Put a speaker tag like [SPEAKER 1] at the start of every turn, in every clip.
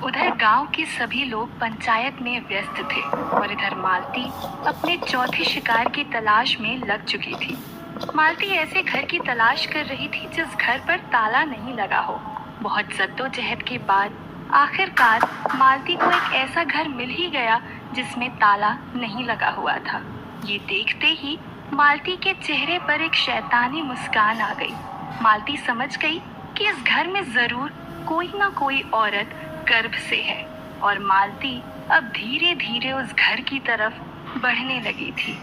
[SPEAKER 1] उधर गांव के सभी लोग पंचायत में व्यस्त थे और इधर मालती अपने चौथे शिकार की तलाश में लग चुकी थी। मालती ऐसे घर की तलाश कर रही थी जिस घर पर ताला नहीं लगा हो। बहुत जद्दोजहद के बाद आखिरकार मालती को एक ऐसा घर मिल ही गया जिसमें ताला नहीं लगा हुआ था। ये देखते ही मालती के चेहरे पर एक शैतानी मुस्कान आ गई। मालती समझ गई कि इस घर में जरूर कोई ना कोई औरत गर्भ से है और मालती अब धीरे धीरे उस घर की तरफ बढ़ने लगी थी।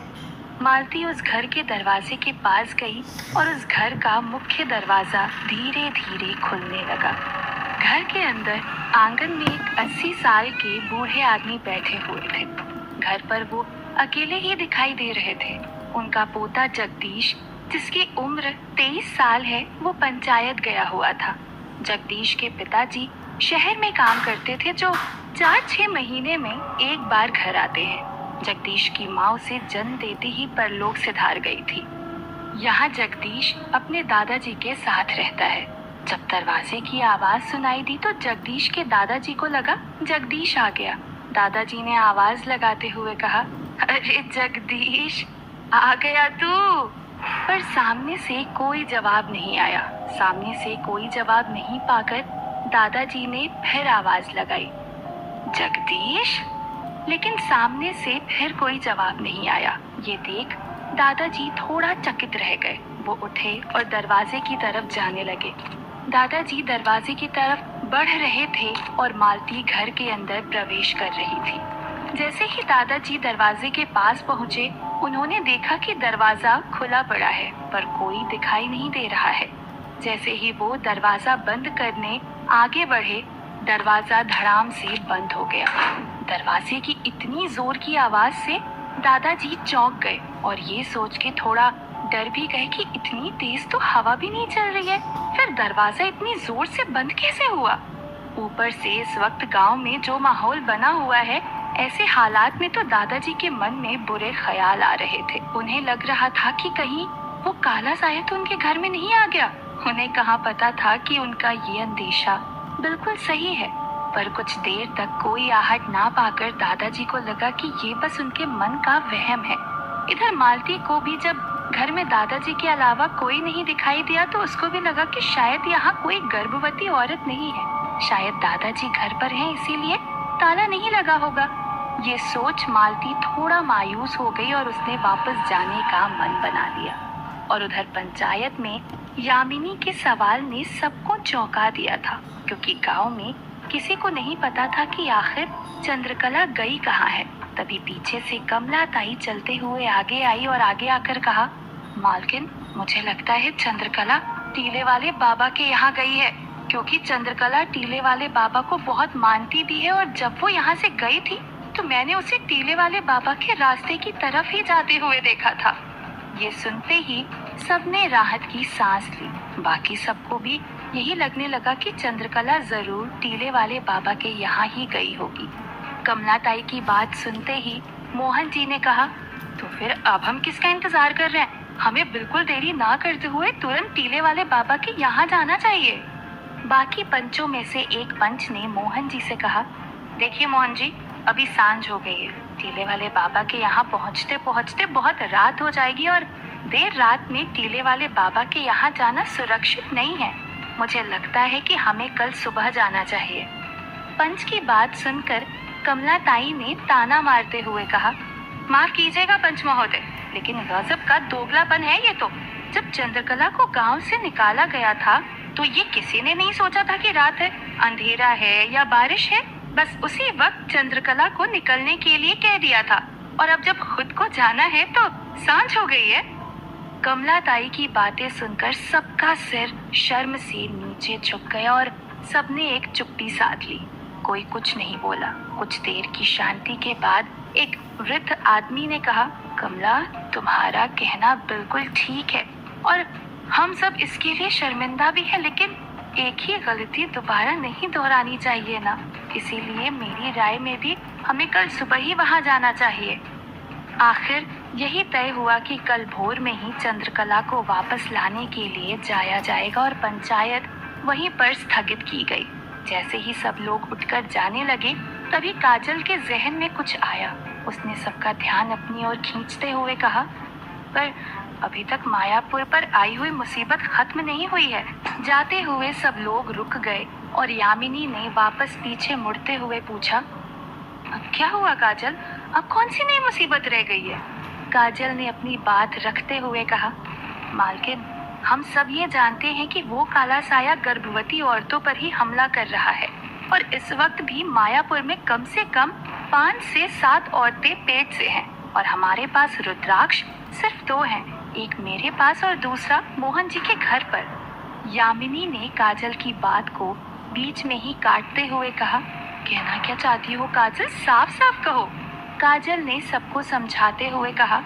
[SPEAKER 1] मालती उस घर के दरवाजे के पास गई और उस घर का मुख्य दरवाजा धीरे धीरे खुलने लगा। घर के अंदर आंगन में एक 80 साल के बूढ़े आदमी बैठे हुए थे। घर पर वो अकेले ही दिखाई दे रहे थे। उनका पोता जगदीश, जिसकी उम्र 23 साल है, वो पंचायत गया हुआ था। जगदीश के पिताजी शहर में काम करते थे, जो 4-6 महीने में एक बार घर आते हैं। जगदीश की माँ उसे जन्म देते ही परलोक सिधार गई थी। यहाँ जगदीश अपने दादाजी के साथ रहता है। जब दरवाजे की आवाज सुनाई दी तो जगदीश के दादाजी को लगा जगदीश आ गया। दादाजी ने आवाज लगाते हुए कहा, अरे जगदीश, आ गया तू। पर सामने से कोई जवाब नहीं आया। सामने से कोई जवाब नहीं पाकर दादाजी ने फिर आवाज लगाई, जगदीश। लेकिन सामने से फिर कोई जवाब नहीं आया। ये देख दादाजी थोड़ा चकित रह गए। वो उठे और दरवाजे की तरफ जाने लगे। दादाजी दरवाजे की तरफ बढ़ रहे थे और मालती घर के अंदर प्रवेश कर रही थी। जैसे ही दादाजी दरवाजे के पास पहुंचे, उन्होंने देखा कि दरवाजा खुला पड़ा है पर कोई दिखाई नहीं दे रहा है। जैसे ही वो दरवाजा बंद करने आगे बढ़े, दरवाजा धड़ाम से बंद हो गया। दरवाजे की इतनी जोर की आवाज से दादाजी चौंक गए और ये सोच के थोड़ा डर भी गए कि इतनी तेज तो हवा भी नहीं चल रही है, फिर दरवाजा इतनी जोर से बंद कैसे हुआ। ऊपर से इस वक्त गांव में जो माहौल बना हुआ है, ऐसे हालात में तो दादाजी के मन में बुरे ख्याल आ रहे थे। उन्हें लग रहा था कि कहीं वो काला साया तो उनके घर में नहीं आ गया। उन्हें कहाँ पता था कि उनका ये अंदेशा बिल्कुल सही है। पर कुछ देर तक कोई आहट ना पाकर दादाजी को लगा कि ये बस उनके मन का वहम है। इधर मालती को भी जब घर में दादाजी के अलावा कोई नहीं दिखाई दिया तो उसको भी लगा कि शायद यहाँ कोई गर्भवती औरत नहीं है। शायद दादाजी घर पर हैं, इसीलिए ताला नहीं लगा होगा। ये सोच मालती थोड़ा मायूस हो गई और उसने वापस जाने का मन बना लिया। और उधर पंचायत में यामिनी के सवाल ने सबको चौंका दिया था, क्योंकि गांव में किसी को नहीं पता था कि आखिर चंद्रकला गई कहाँ है। तभी पीछे से कमला ताई चलते हुए आगे आई और आगे आकर कहा, मालकिन, मुझे लगता है चंद्रकला टीले वाले बाबा के यहाँ गई है, क्योंकि चंद्रकला टीले वाले बाबा को बहुत मानती भी है और जब वो यहाँ से गई थी तो मैंने उसे टीले वाले बाबा के रास्ते की तरफ ही जाते हुए देखा था। ये सुनते ही सबने राहत की सांस ली। बाकी सबको भी यही लगने लगा कि चंद्रकला जरूर टीले वाले बाबा के यहाँ ही गई होगी। कमला ताई की बात सुनते ही मोहन जी ने कहा, तो फिर अब हम किसका इंतजार कर रहे हैं? हमें बिल्कुल देरी ना करते हुए तुरंत टीले वाले बाबा के यहाँ जाना चाहिए। बाकी पंचों में से एक पंच ने मोहन जी से कहा, देखिए मोहन जी, अभी सांझ हो गई है। टीले वाले बाबा के यहाँ पहुँचते पहुँचते बहुत रात हो जाएगी और देर रात में टीले वाले बाबा के यहाँ जाना सुरक्षित नहीं है। मुझे लगता है कि हमें कल सुबह जाना चाहिए। पंच की बात सुनकर कमला ताई ने ताना मारते हुए कहा, माफ कीजिएगा पंच महोदय, लेकिन गजब का दोगलापन है ये तो। जब चंद्रकला को गांव से निकाला गया था तो ये किसी ने नहीं सोचा था कि रात है, अंधेरा है या बारिश है। बस उसी वक्त चंद्रकला को निकलने के लिए कह दिया था और अब जब खुद को जाना है तो सांझ हो गई है। कमला ताई की बातें सुनकर सबका सिर शर्म से नीचे झुक गया और सबने एक चुप्पी साध ली। कोई कुछ नहीं बोला। कुछ देर की शांति के बाद एक वृद्ध आदमी ने कहा, कमला, तुम्हारा कहना बिल्कुल ठीक है और हम सब इसके लिए शर्मिंदा भी हैं, लेकिन एक ही गलती दोबारा नहीं दोहरानी चाहिए ना। इसीलिए मेरी राय में भी हमें कल सुबह ही वहाँ जाना चाहिए। आखिर यही तय हुआ कि कल भोर में ही चंद्रकला को वापस लाने के लिए जाया जाएगा और पंचायत वहीं पर स्थगित की गई। जैसे ही सब लोग उठकर जाने लगे तभी काजल के जहन में कुछ आया। उसने सबका ध्यान अपनी ओर खींचते हुए कहा, पर अभी तक मायापुर पर आई हुई मुसीबत खत्म नहीं हुई है। जाते हुए सब लोग रुक गए और यामिनी ने वापस पीछे मुड़ते हुए पूछा, अब क्या हुआ काजल? अब कौन सी नई मुसीबत रह गई है? काजल ने अपनी बात रखते हुए कहा, मालकिन, हम सब ये जानते हैं कि वो काला साया गर्भवती औरतों पर ही हमला कर रहा है और इस वक्त भी मायापुर में कम से कम 5 से 7 औरतें पेट से हैं और हमारे पास रुद्राक्ष सिर्फ 2 हैं, एक मेरे पास और दूसरा मोहन जी के घर पर। यामिनी ने काजल की बात को बीच में ही काटते हुए कहा, कहना क्या चाहती हो काजल? साफ साफ कहो। काजल ने सबको समझाते हुए कहा,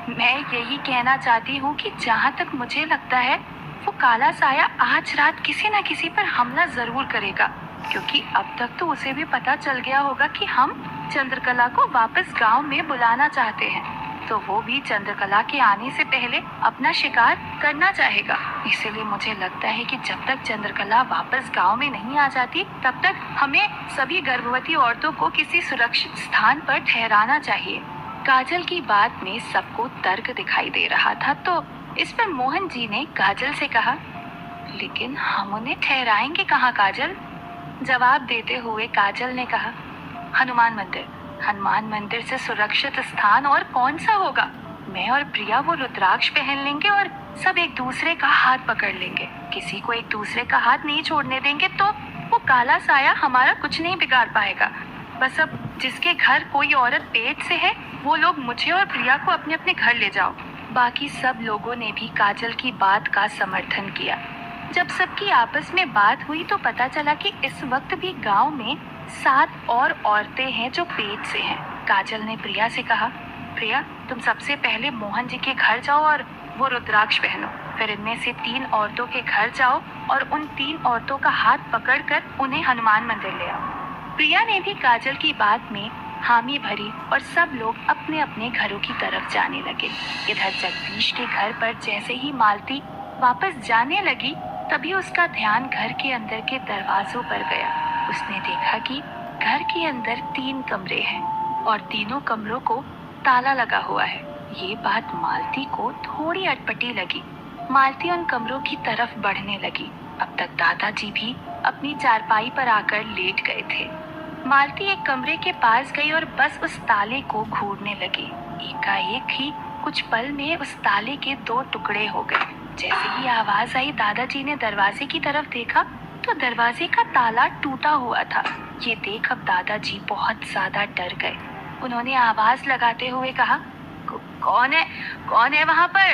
[SPEAKER 1] मैं यही कहना चाहती हूँ कि जहाँ तक मुझे लगता है वो काला साया आज रात किसी न किसी पर हमला जरूर करेगा, क्योंकि अब तक तो उसे भी पता चल गया होगा कि हम चंद्रकला को वापस गांव में बुलाना चाहते हैं, तो वो भी चंद्रकला के आने से पहले अपना शिकार करना चाहेगा। इसीलिए मुझे लगता है कि जब तक चंद्रकला वापस गांव में नहीं आ जाती तब तक हमें सभी गर्भवती औरतों को किसी सुरक्षित स्थान पर ठहराना चाहिए। काजल की बात में सबको तर्क दिखाई दे रहा था, तो इस पर मोहन जी ने काजल से कहा, लेकिन हम उन्हें ठहराएंगे कहाँ काजल? जवाब देते हुए काजल ने कहा, हनुमान मंदिर। हनुमान मंदिर से सुरक्षित स्थान और कौन सा होगा? मैं और प्रिया वो रुद्राक्ष पहन लेंगे और सब एक दूसरे का हाथ पकड़ लेंगे। किसी को एक दूसरे का हाथ नहीं छोड़ने देंगे तो वो काला साया हमारा कुछ नहीं बिगाड़ पाएगा। बस अब जिसके घर कोई औरत पेट से है वो लोग मुझे और प्रिया को अपने अपने घर ले जाओ। बाकी सब लोगों ने भी काजल की बात का समर्थन किया। जब सबकी आपस में बात हुई तो पता चला कि इस वक्त भी गांव में 7 और औरतें हैं जो पेट से हैं। काजल ने प्रिया से कहा, प्रिया, तुम सबसे पहले मोहन जी के घर जाओ और वो रुद्राक्ष पहनो, फिर इनमें से 3 औरतों के घर जाओ और उन 3 औरतों का हाथ पकड़कर उन्हें हनुमान मंदिर ले आओ। प्रिया ने भी काजल की बात में हामी भरी और सब लोग अपने अपने घरों की तरफ जाने लगे। इधर जगदीश के घर पर जैसे ही मालती वापस जाने लगी तभी उसका ध्यान घर के अंदर के दरवाजों पर गया। उसने देखा कि घर के अंदर 3 कमरे हैं और तीनों कमरों को ताला लगा हुआ है। ये बात मालती को थोड़ी अटपटी लगी। मालती उन कमरों की तरफ बढ़ने लगी। अब तक दादाजी भी अपनी चारपाई पर आकर लेट गए थे। मालती एक कमरे के पास गई और बस उस ताले को घूरने लगी। एकाएक ही कुछ पल में उस ताले के 2 टुकड़े हो गए। जैसे ही आवाज आई दादाजी ने दरवाजे की तरफ देखा तो दरवाजे का ताला टूटा हुआ था। ये देख अब दादाजी बहुत ज्यादा डर गए। उन्होंने आवाज लगाते हुए कहा, कौन है वहाँ पर?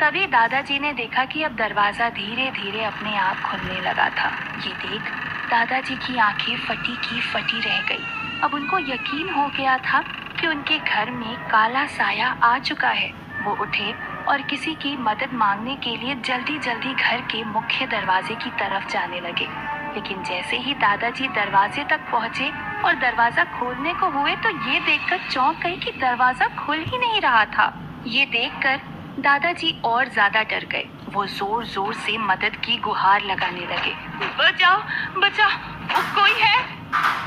[SPEAKER 1] तभी दादाजी ने देखा कि अब दरवाजा धीरे धीरे अपने आप खुलने लगा था। ये देख दादाजी की आंखें फटी की फटी रह गई। अब उनको यकीन हो गया था कि उनके घर में काला साया आ चुका है। वो उठे और किसी की मदद मांगने के लिए जल्दी जल्दी घर के मुख्य दरवाजे की तरफ जाने लगे। लेकिन जैसे ही दादाजी दरवाजे तक पहुंचे और दरवाजा खोलने को हुए तो ये देखकर चौंक गए कि दरवाजा खुल ही नहीं रहा था। ये देखकर दादाजी और ज्यादा डर गए। वो जोर जोर से मदद की गुहार लगाने लगे, बचाओ बचाओ, वो कोई है?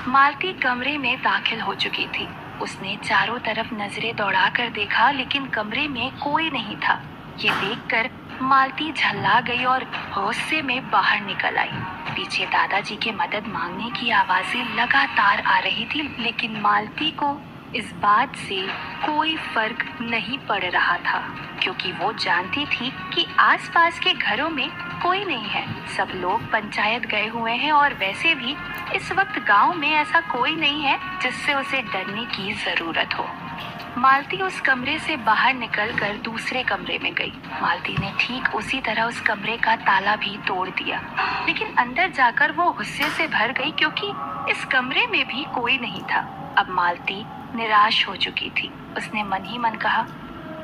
[SPEAKER 1] मालती कमरे में दाखिल हो चुकी थी। उसने चारों तरफ नजरें दौड़ाकर देखा लेकिन कमरे में कोई नहीं था। ये देखकर मालती झल्ला गई और गुस्से में बाहर निकल आई। पीछे दादाजी के मदद मांगने की आवाजें लगातार आ रही थी, लेकिन मालती को इस बात से कोई फर्क नहीं पड़ रहा था, क्योंकि वो जानती थी कि आसपास के घरों में कोई नहीं है। सब लोग पंचायत गए हुए हैं और वैसे भी इस वक्त गांव में ऐसा कोई नहीं है जिससे उसे डरने की जरूरत हो। मालती उस कमरे से बाहर निकलकर दूसरे कमरे में गई। मालती ने ठीक उसी तरह उस कमरे का ताला भी तोड़ दिया, लेकिन अंदर जाकर वो गुस्से से भर गई क्योंकि इस कमरे में भी कोई नहीं था। अब मालती निराश हो चुकी थी। उसने मन ही मन कहा,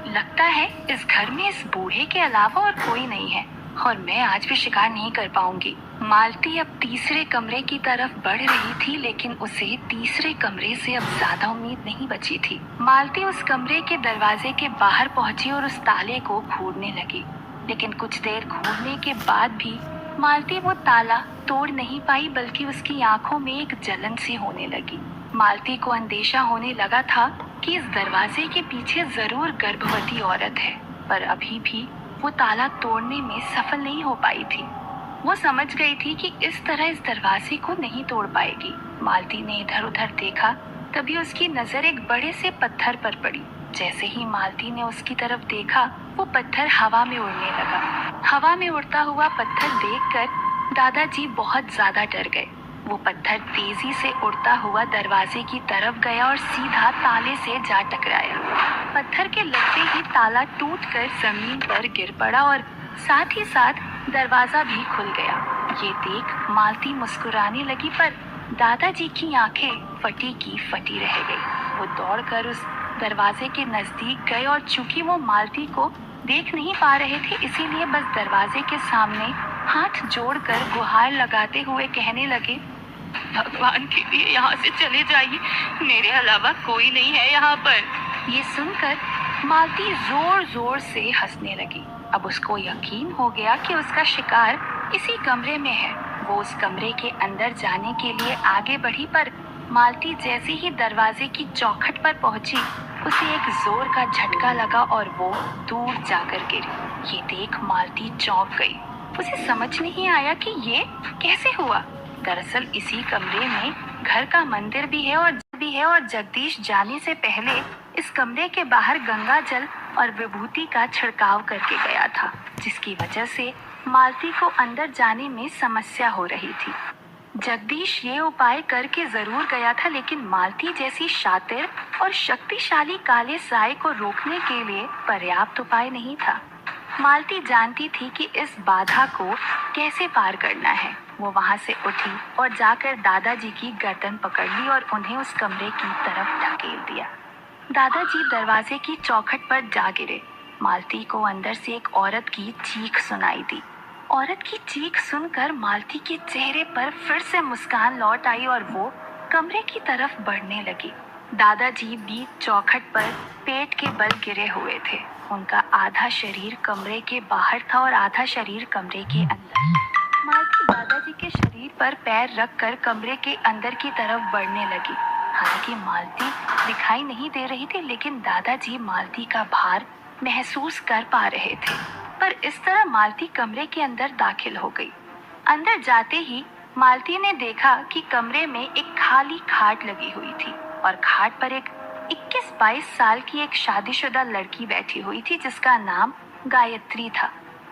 [SPEAKER 1] लगता है इस घर में इस बूढ़े के अलावा और कोई नहीं है और मैं आज भी शिकार नहीं कर पाऊंगी। मालती अब तीसरे कमरे की तरफ बढ़ रही थी, लेकिन उसे तीसरे कमरे से अब ज्यादा उम्मीद नहीं बची थी। मालती उस कमरे के दरवाजे के बाहर पहुंची और उस ताले को घूरने लगी, लेकिन कुछ देर घूरने के बाद भी मालती वो ताला तोड़ नहीं पाई, बल्कि उसकी आंखों में एक जलन सी होने लगी। मालती को अंदेशा होने लगा था कि इस दरवाजे के पीछे जरूर गर्भवती औरत है, पर अभी भी वो ताला तोड़ने में सफल नहीं हो पाई थी। वो समझ गई थी कि इस तरह इस दरवाजे को नहीं तोड़ पाएगी। मालती ने इधर उधर देखा, तभी उसकी नजर एक बड़े से पत्थर पर पड़ी। जैसे ही मालती ने उसकी तरफ देखा, वो पत्थर हवा में उड़ने लगा। हवा में उड़ता हुआ पत्थर देखकर दादाजी बहुत ज्यादा डर गए। वो पत्थर तेजी से उड़ता हुआ दरवाजे की तरफ गया और सीधा ताले से जा टकराया। पत्थर के लगते ही ताला टूटकर जमीन पर गिर पड़ा और साथ ही साथ दरवाजा भी खुल गया। ये देख मालती मुस्कुराने लगी, पर दादाजी की आंखें फटी की फटी रह गई। वो दौड़कर उस दरवाजे के नजदीक गए और चूंकि वो मालती को देख नहीं पा रहे थे, इसीलिए बस दरवाजे के सामने हाथ जोड़कर गुहार लगाते हुए कहने लगे, भगवान के लिए यहाँ से चले जाइए, मेरे अलावा कोई नहीं है यहाँ पर। ये सुनकर मालती जोर जोर से हंसने लगी। अब उसको यकीन हो गया कि उसका शिकार इसी कमरे में है। वो उस कमरे के अंदर जाने के लिए आगे बढ़ी, पर मालती जैसे ही दरवाजे की चौखट पर पहुंची, उसे एक जोर का झटका लगा और वो दूर जाकर गिरी। ये देख मालती चौंक गई। उसे समझ नहीं आया कि ये कैसे हुआ। दरअसल इसी कमरे में घर का मंदिर भी है और जगदीश जाने से पहले इस कमरे के बाहर गंगा जल और विभूति का छिड़काव करके गया था, जिसकी वजह से मालती को अंदर जाने में समस्या हो रही थी। जगदीश ये उपाय करके जरूर गया था, लेकिन मालती जैसी शातिर और शक्तिशाली काले साए को रोकने के लिए पर्याप्त उपाय नहीं था। मालती जानती थी कि इस बाधा को कैसे पार करना है। वो वहां से उठी और जाकर दादाजी की गर्दन पकड़ ली और उन्हें उस कमरे की तरफ ढकेल दिया। दादाजी दरवाजे की चौखट पर जा गिरे। मालती को अंदर से एक औरत की चीख सुनाई दी। औरत की चीख सुनकर मालती के चेहरे पर फिर से मुस्कान लौट आई और वो कमरे की तरफ बढ़ने लगी। दादाजी बीच चौखट पर पेट के बल गिरे हुए थे। उनका आधा शरीर कमरे के बाहर था और आधा शरीर कमरे के अंदर। मालती दादाजी के शरीर पर पैर रखकर कमरे के अंदर की तरफ बढ़ने लगी। हालांकि मालती दिखाई नहीं दे रही थी, लेकिन दादाजी मालती का भार महसूस कर पा रहे थे। पर इस तरह मालती कमरे के अंदर दाखिल हो गई। अंदर जाते ही मालती ने देखा कि कमरे में एक खाली खाट लगी हुई थी और खाट पर एक 21-22 साल की एक शादीशुदा लड़की बैठी हुई थी, जिसका नाम गायत्री था।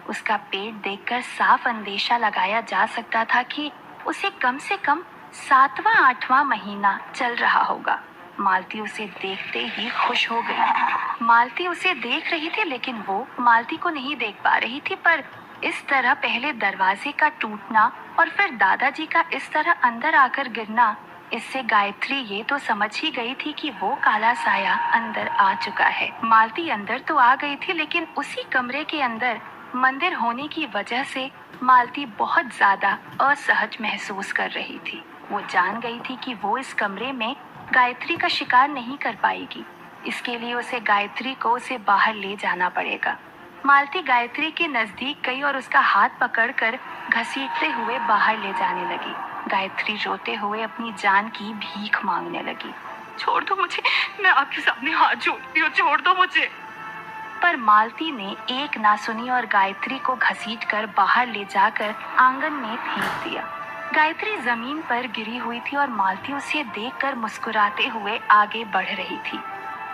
[SPEAKER 1] उसका पेट देखकर साफ अंदेशा लगाया जा सकता था कि उसे कम से कम 7वां-8वां महीना चल रहा होगा। मालती उसे देखते ही खुश हो गई। मालती उसे देख रही थी, लेकिन वो मालती को नहीं देख पा रही थी। पर इस तरह पहले दरवाजे का टूटना और फिर दादाजी का इस तरह अंदर आकर गिरना, इससे गायत्री ये तो समझ ही गई थी कि वो काला साया अंदर आ चुका है। मालती अंदर तो आ गई थी, लेकिन उसी कमरे के अंदर मंदिर होने की वजह से मालती बहुत ज्यादा असहज महसूस कर रही थी। वो जान गई थी कि वो इस कमरे में गायत्री का शिकार नहीं कर पाएगी। इसके लिए उसे गायत्री को उसे बाहर ले जाना पड़ेगा। मालती गायत्री के नजदीक गई और उसका हाथ पकड़कर घसीटते हुए बाहर ले जाने लगी। गायत्री रोते हुए अपनी जान की भीख मांगने लगी। छोड़ दो मुझे, मैं आपके सामने हाथ जोड़ती हूँ, छोड़ दो मुझे। पर मालती ने एक ना सुनी और गायत्री को घसीटकर बाहर ले जाकर आंगन में फेंक दिया। गायत्री जमीन पर गिरी हुई थी और मालती उसे देखकर मुस्कुराते हुए आगे बढ़ रही थी।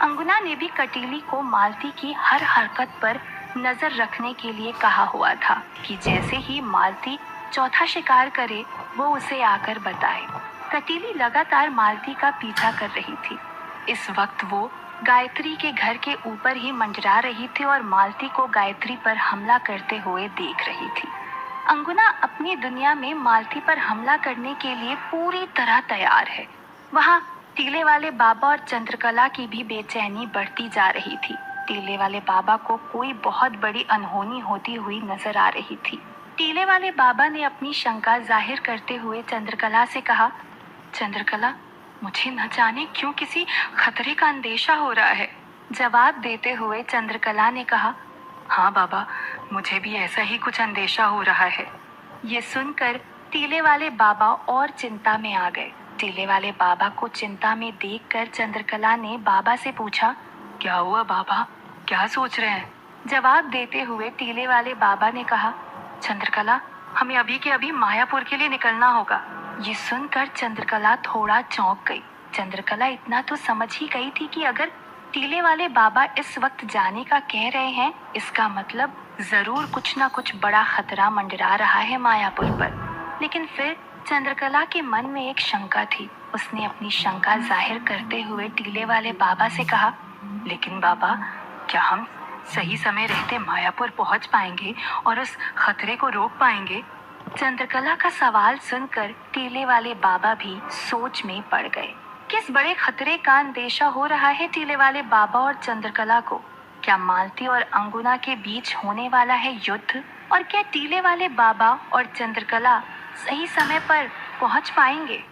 [SPEAKER 1] अंगुना ने भी कटीली को मालती की हर हरकत पर नजर रखने के लिए कहा हुआ था कि जैसे ही मालती चौथा शिकार करे वो उसे आकर बताए। कटीली लगातार मालती का पीछा कर रही थी। इस वक्त वो गायत्री के घर के ऊपर ही मंडरा रही थी और मालती को गायत्री पर हमला करते हुए देख रही थी। अंगुना अपनी दुनिया में मालती पर हमला करने के लिए पूरी तरह तैयार है। वहाँ टीले वाले बाबा और चंद्रकला की भी बेचैनी बढ़ती जा रही थी। टीले वाले बाबा को कोई बहुत बड़ी अनहोनी होती हुई नजर आ रही थी। टीले वाले बाबा ने अपनी शंका जाहिर करते हुए चंद्रकला से कहा, चंद्रकला, मुझे न जाने क्यों किसी खतरे का अंदेशा हो रहा है। जवाब देते हुए चंद्रकला ने कहा, हाँ बाबा, मुझे भी ऐसा ही कुछ अंदेशा हो रहा है। ये सुनकर टीले वाले बाबा और चिंता में आ गए। टीले वाले बाबा को चिंता में देखकर चंद्रकला ने बाबा से पूछा, क्या हुआ बाबा, क्या सोच रहे हैं? जवाब देते हुए टीले वाले बाबा ने कहा, चंद्रकला, हमें अभी के अभी मायापुर के लिए निकलना होगा। ये सुनकर चंद्रकला थोड़ा चौंक गई। चंद्रकला इतना तो समझ ही गई थी कि अगर टीले वाले बाबा इस वक्त जाने का कह रहे हैं, इसका मतलब जरूर कुछ ना कुछ बड़ा खतरा मंडरा रहा है मायापुर पर। लेकिन फिर चंद्रकला के मन में एक शंका थी। उसने अपनी शंका जाहिर करते हुए टीले वाले बाबा से कहा, लेकिन बाबा, क्या हम सही समय रहते मायापुर पहुंच पाएंगे और उस खतरे को रोक पाएंगे? चंद्रकला का सवाल सुनकर टीले वाले बाबा भी सोच में पड़ गए। किस बड़े खतरे का अंदेशा हो रहा है टीले वाले बाबा और चंद्रकला को? क्या मालती और अंगुना के बीच होने वाला है युद्ध? और क्या टीले वाले बाबा और चंद्रकला सही समय पर पहुंच पाएंगे?